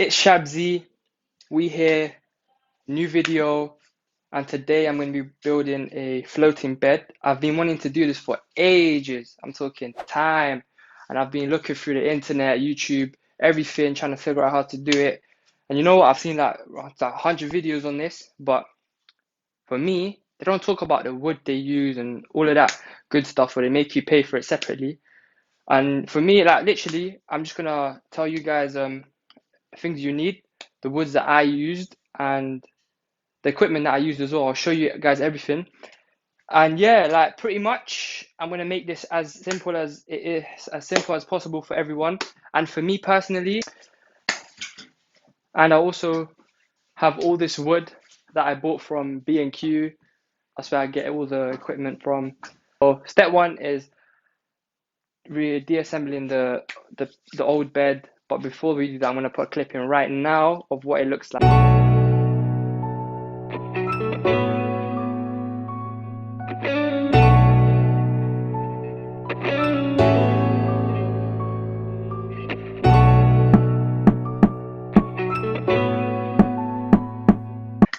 It's Shabzy. We here, new video, and today I'm going to be building a floating bed. I've been wanting to do this for ages. I'm talking time, and I've been looking through the internet, YouTube, everything, trying to figure out how to do it. And you know what? I've seen like 100 videos on this, but for me, they don't talk about the wood they use and all of that good stuff, or they make you pay for it separately. And for me, like literally, I'm just gonna tell you guys things you need, the woods that I used, and the equipment that I used as well. I'll show you guys everything. And yeah, like pretty much, I'm gonna make this as simple as it is, as simple as possible for everyone, and for me personally. And I also have all this wood that I bought from B&Q. That's where I get all the equipment from. So step one is deassembling the old bed. But before we do that, I'm gonna put a clip in right now of what it looks like.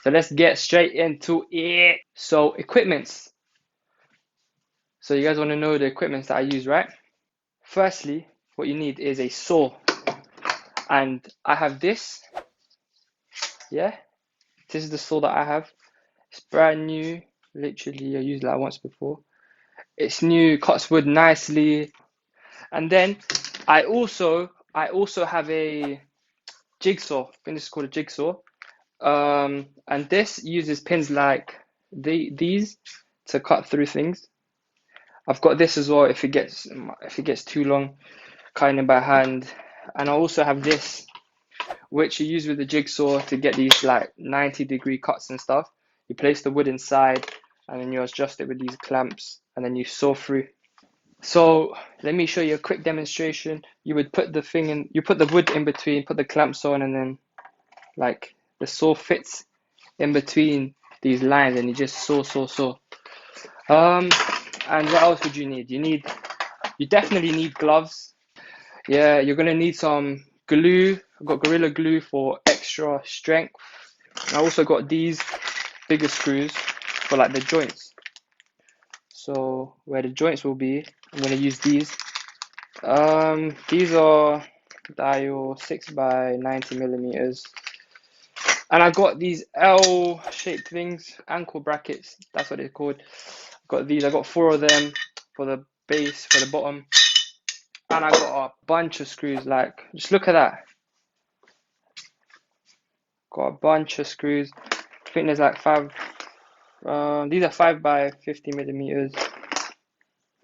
So let's get straight into it. So equipments. So you guys want to know the equipments that I use, right? Firstly, what you need is a saw. And I have this. Yeah. This is the saw that I have. It's brand new. Literally, I used it like once before. It's new, cuts wood nicely. And then I also have a jigsaw. I think this is called a jigsaw. And this uses pins like these to cut through things. I've got this as well if it gets too long, cutting it by hand. And I also have this, which you use with the jigsaw to get these like 90-degree cuts and stuff. You place the wood inside and then you adjust it with these clamps and then you saw through. So let me show you a quick demonstration. You would put the thing in, you put the wood in between, put the clamps on, and then like the saw fits in between these lines and you just saw. And what else would you need? You definitely need gloves. Yeah, you're gonna need some glue. I've got Gorilla Glue for extra strength. I also got these bigger screws for like the joints. So where the joints will be, I'm gonna use these. These are dial 6 by 90 millimeters. And I got these L-shaped things, ankle brackets, that's what they're called. Got these, I got 4 of them for the base, for the bottom. And I got a bunch of screws, like, just look at that. Got a bunch of screws. I think there's like 5, these are 5 by 50 millimeters.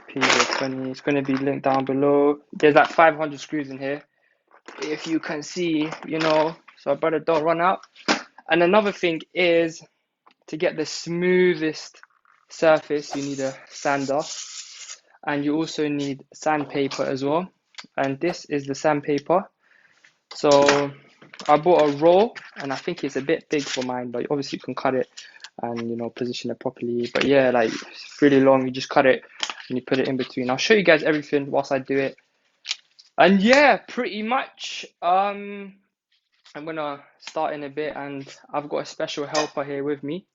PZ20, it's going to be linked down below. There's like 500 screws in here, if you can see, you know, so I better don't run out. And another thing is, to get the smoothest surface, you need a sander. And you also need sandpaper as well. And this is the sandpaper. So I bought a roll, and I think it's a bit big for mine, but obviously you can cut it and, you know, position it properly. But yeah, like it's really long, you just cut it and you put it in between. I'll show you guys everything whilst I do it. And yeah, pretty much I'm gonna start in a bit, and I've got a special helper here with me.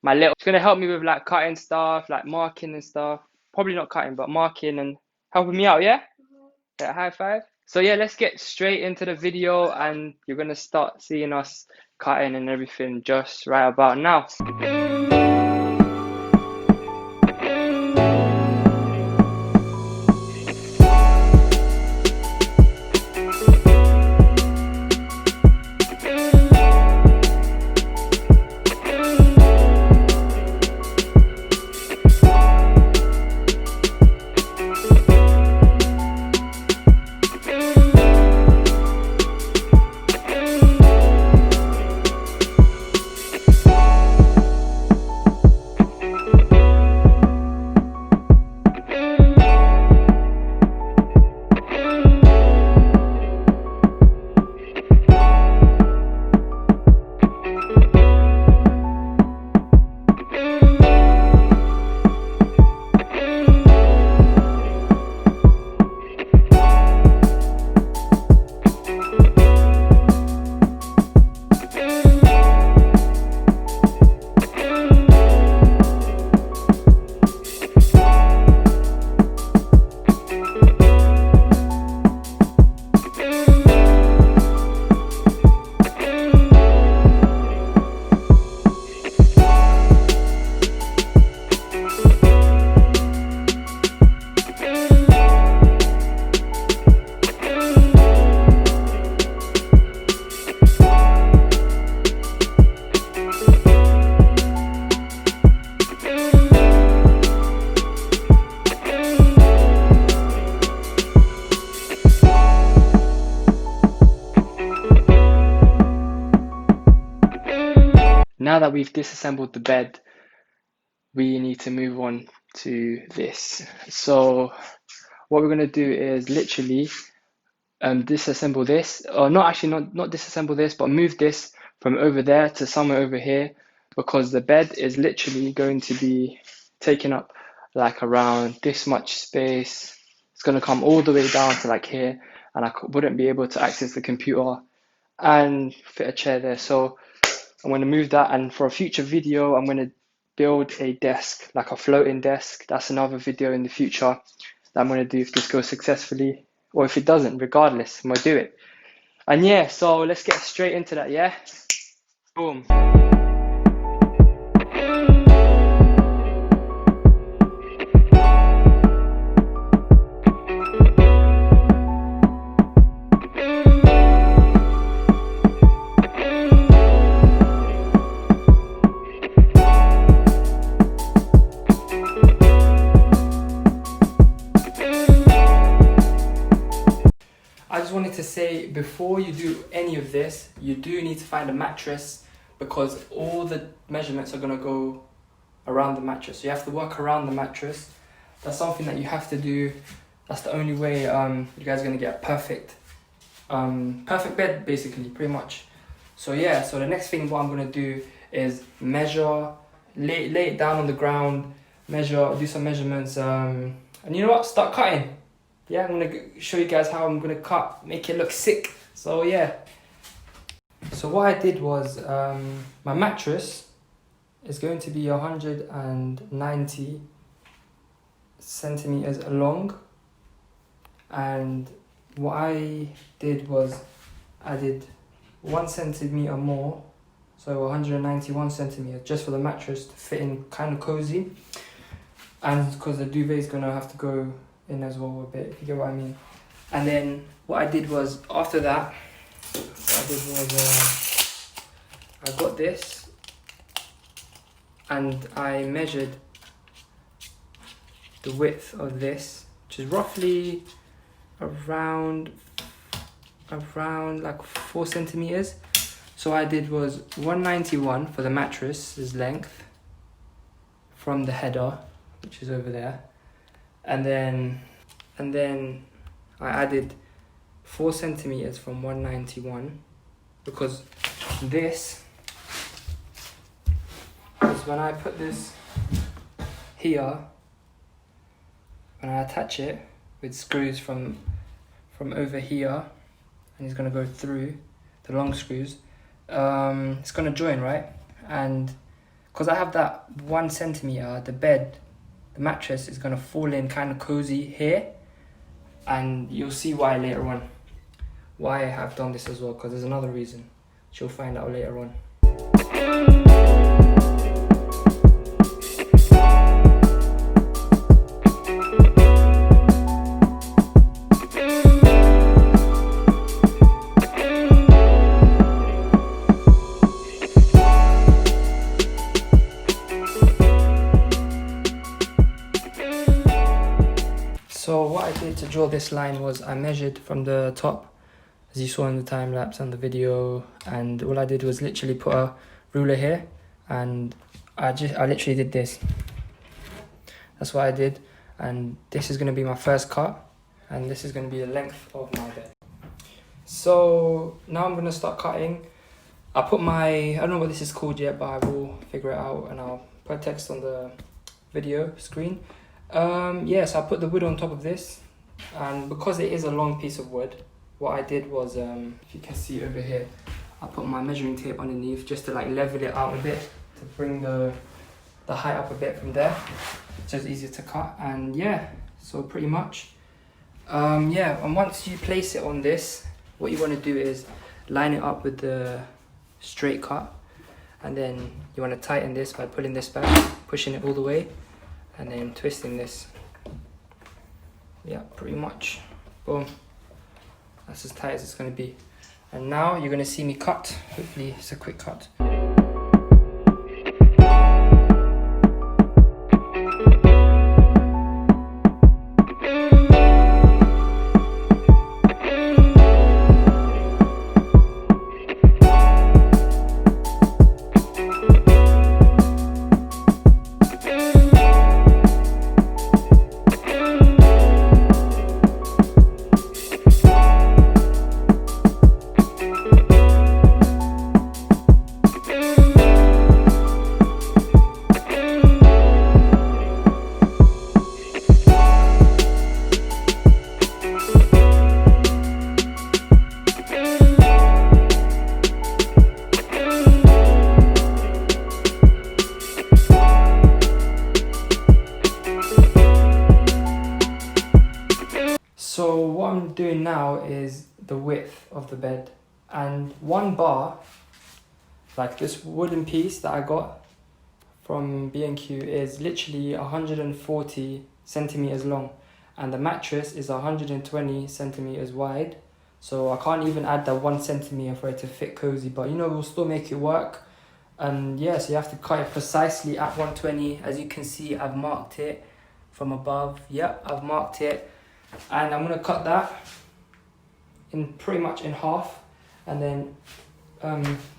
It's gonna help me with like cutting stuff, like marking and stuff. Probably not cutting, but marking and helping me out, yeah? Yeah, high five. So yeah, let's get straight into the video, and you're gonna start seeing us cutting and everything just right about now. that we've disassembled the bed, we need to move on to this. So what we're going to do is literally disassemble this, or not disassemble this, but move this from over there to somewhere over here, because the bed is literally going to be taking up like around this much space. It's going to come all the way down to like here, and I wouldn't be able to access the computer and fit a chair there. So I'm going to move that, and for a future video I'm going to build a desk, like a floating desk. That's another video in the future that I'm going to do if this goes successfully, or if it doesn't, regardless, I'm going to do it. And yeah, so let's get straight into that, yeah? Boom. I just wanted to say, before you do any of this, you do need to find a mattress, because all the measurements are going to go around the mattress. So you have to work around the mattress. That's something that you have to do. That's the only way you guys are going to get a perfect bed, basically, pretty much. So yeah, so the next thing what I'm going to do is measure, lay it down on the ground, measure, do some measurements, and you know what, start cutting. Yeah, I'm going to show you guys how I'm going to cut, make it look sick. So yeah. So what I did was, my mattress is going to be 190 centimeters long. And what I did was, I did 1 centimeter more. So 191 centimeters just for the mattress to fit in kind of cozy. And because the duvet is going to have to go in as well a bit, if you get what I mean. And then what I did was, after that, I got this and I measured the width of this, which is roughly around like 4 centimeters. So what I did was 191 for the mattress's length from the header, which is over there. And then I added 4 centimeters from 191, because this is when I put this here, when I attach it with screws from over here, and it's going to go through the long screws, it's going to join, right? And because I have that 1 centimeter, the mattress is going to fall in kind of cozy here, and you'll see why later on, why I have done this as well, because there's another reason, which you'll find out later on. So what I did to draw this line was, I measured from the top, as you saw in the time lapse and the video, and all I did was literally put a ruler here, and I literally did this. That's what I did, and this is going to be my first cut, and this is going to be the length of my bed. So now I'm going to start cutting. I don't know what this is called yet, but I will figure it out, and I'll put text on the video screen. Yes, I put the wood on top of this, and because it is a long piece of wood, what I did was, if you can see over here, I put my measuring tape underneath just to like level it out a bit, to bring the height up a bit from there, so it's easier to cut. And yeah, so pretty much, yeah, and once you place it on this, what you want to do is line it up with the straight cut, and then you want to tighten this by pulling this back, pushing it all the way, and then twisting this. Yeah, pretty much. Boom. That's as tight as it's going to be. And now you're going to see me cut. Hopefully it's a quick cut. So what I'm doing now is the width of the bed, and one bar, like this wooden piece that I got from B&Q, is literally 140 centimeters long, and the mattress is 120 centimeters wide. So I can't even add that 1 centimeter for it to fit cozy, but you know, we'll still make it work. And yeah, so you have to cut it precisely at 120. As you can see, I've marked it from above. Yep, I've marked it. And I'm gonna cut that in pretty much in half, and then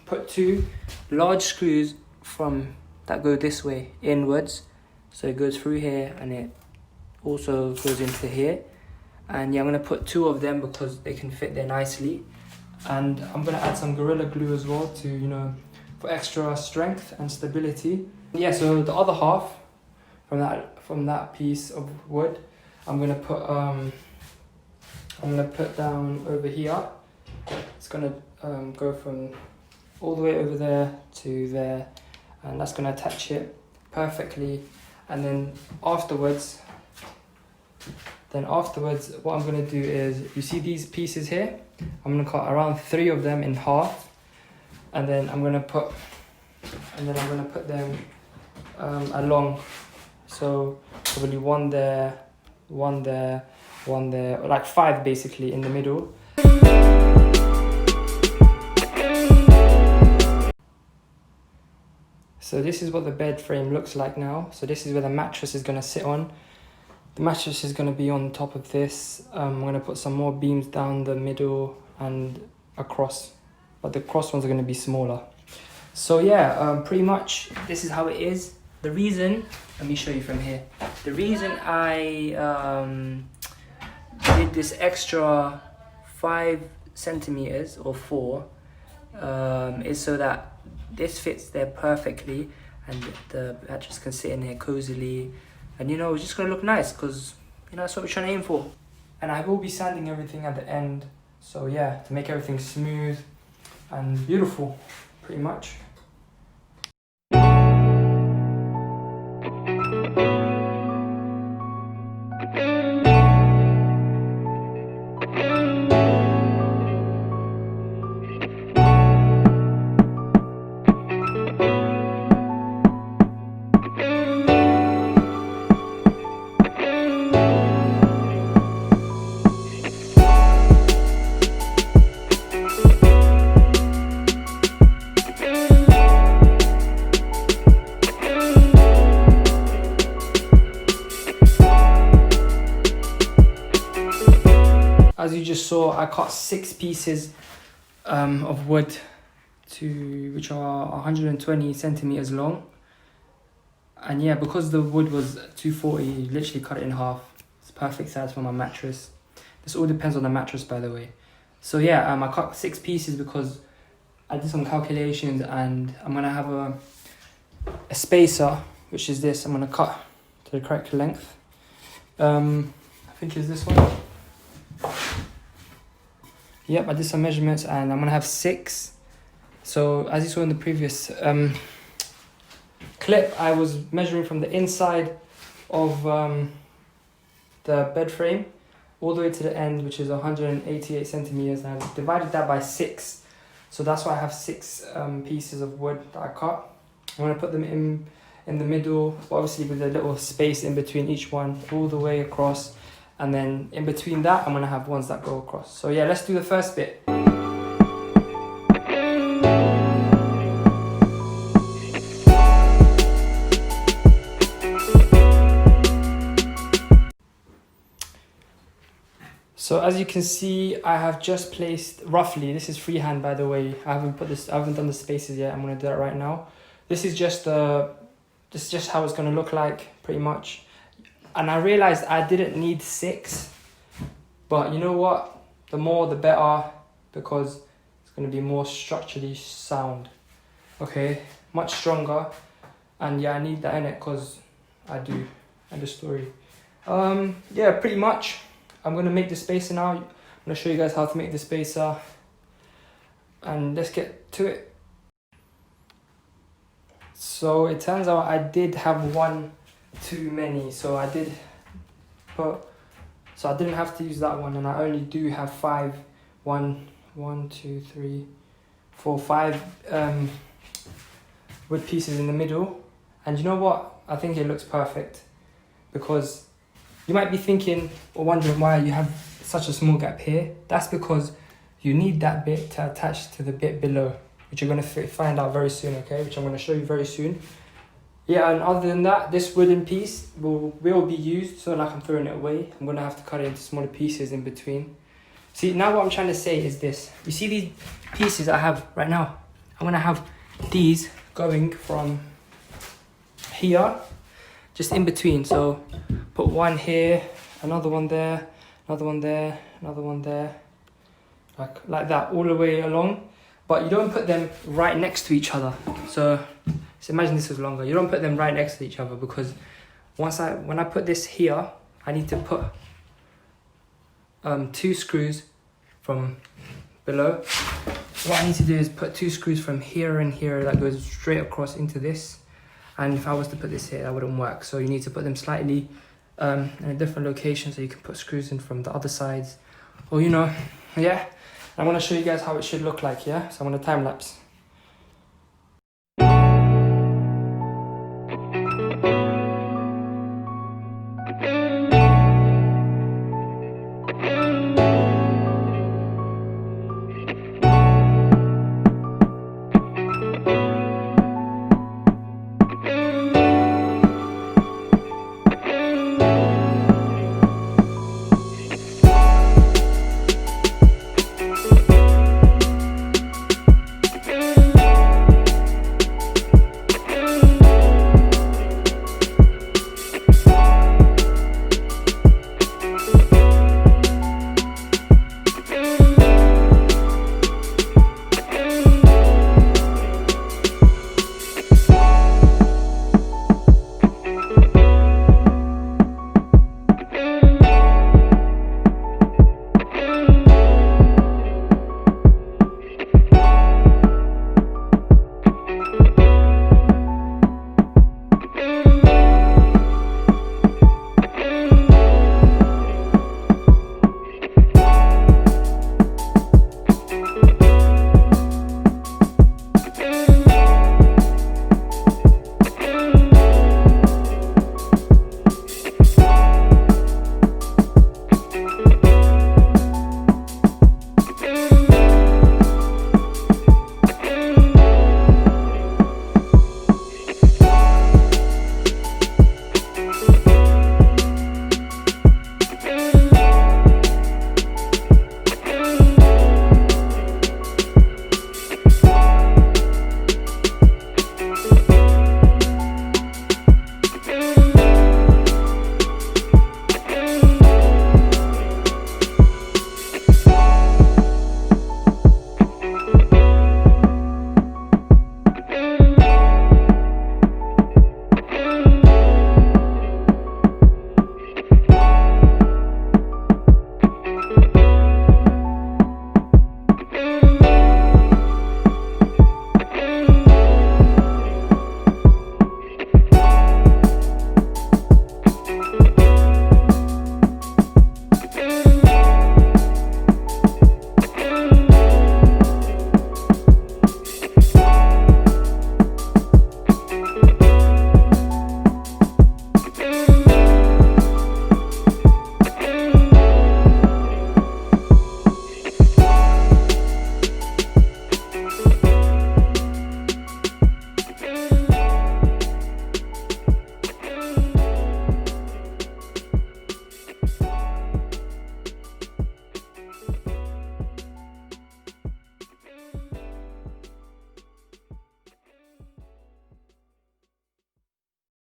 put 2 large screws from that go this way inwards. So it goes through here and it also goes into here. And yeah, I'm gonna put 2 of them because they can fit there nicely. And I'm gonna add some Gorilla Glue as well to, you know, for extra strength and stability. Yeah, so the other half from that piece of wood, I'm gonna put down over here. It's gonna go from all the way over there to there, and that's gonna attach it perfectly. And then afterwards, what I'm gonna do is, you see these pieces here? I'm gonna cut around 3 of them in half, and then I'm gonna put them along. So probably one there, like 5 basically in the middle. So this is what the bed frame looks like now. So this is where the mattress is gonna sit on. The mattress is gonna be on top of this. I'm gonna put some more beams down the middle and across, but the cross ones are gonna be smaller. So yeah, pretty much this is how it is. The reason, let me show you from here. The reason I did this extra 5 centimeters or 4 is so that this fits there perfectly, and the mattress can sit in here cozily, and you know, it's just gonna look nice, because you know, that's what we're trying to aim for. And I will be sanding everything at the end, so yeah, to make everything smooth and beautiful, pretty much. As you just saw, I cut 6 pieces of wood which are 120 centimeters long. And yeah, because the wood was 240, literally cut it in half. It's perfect size for my mattress. This all depends on the mattress, by the way. So yeah, I cut 6 pieces because I did some calculations, and I'm gonna have a spacer, which is this. I'm gonna cut to the correct length. I think it's this one. Yep, I did some measurements, and I'm gonna have 6. So as you saw in the previous clip, I was measuring from the inside of the bed frame all the way to the end, which is 188 centimeters, and I've divided that by 6. So that's why I have 6 pieces of wood that I cut. I'm gonna put them in the middle, obviously with a little space in between each one, all the way across. And then in between that, I'm gonna have ones that go across. So yeah, let's do the first bit. So as you can see, I have just placed roughly, this is freehand by the way, I haven't done the spaces yet. I'm gonna do that right now. This is just how it's gonna look like, pretty much. And I realized I didn't need 6, but you know what? The more the better, because it's going to be more structurally sound. Okay, much stronger. And yeah, I need that in it because I do. End of story. Yeah, pretty much. I'm going to make the spacer now. I'm going to show you guys how to make the spacer. And let's get to it. So it turns out I did have one too many, so I did put So I didn't have to use that one, and I only do have 5, 1, 2, 3, 4, 5 wood pieces in the middle. And you know what? I think it looks perfect, because you might be thinking or wondering why you have such a small gap here. That's because you need that bit to attach to the bit below, which you're going to find out very soon, okay? Which I'm going to show you very soon. Yeah, and other than that, this wooden piece will be used. So like I'm throwing it away. I'm going to have to cut it into smaller pieces in between. See, now what I'm trying to say is this. You see these pieces I have right now? I'm going to have these going from here, just in between. So put one here, another one there, another one there, another one there. Like that, all the way along. But you don't put them right next to each other. So imagine this is longer. You don't put them right next to each other, because when I put this here, I need to put 2 screws from below. What I need to do is put 2 screws from here and here that goes straight across into this. And if I was to put this here, that wouldn't work. So you need to put them slightly in a different location, so you can put screws in from the other sides. Or yeah. I'm going to show you guys how it should look like, yeah? So I'm going to time lapse.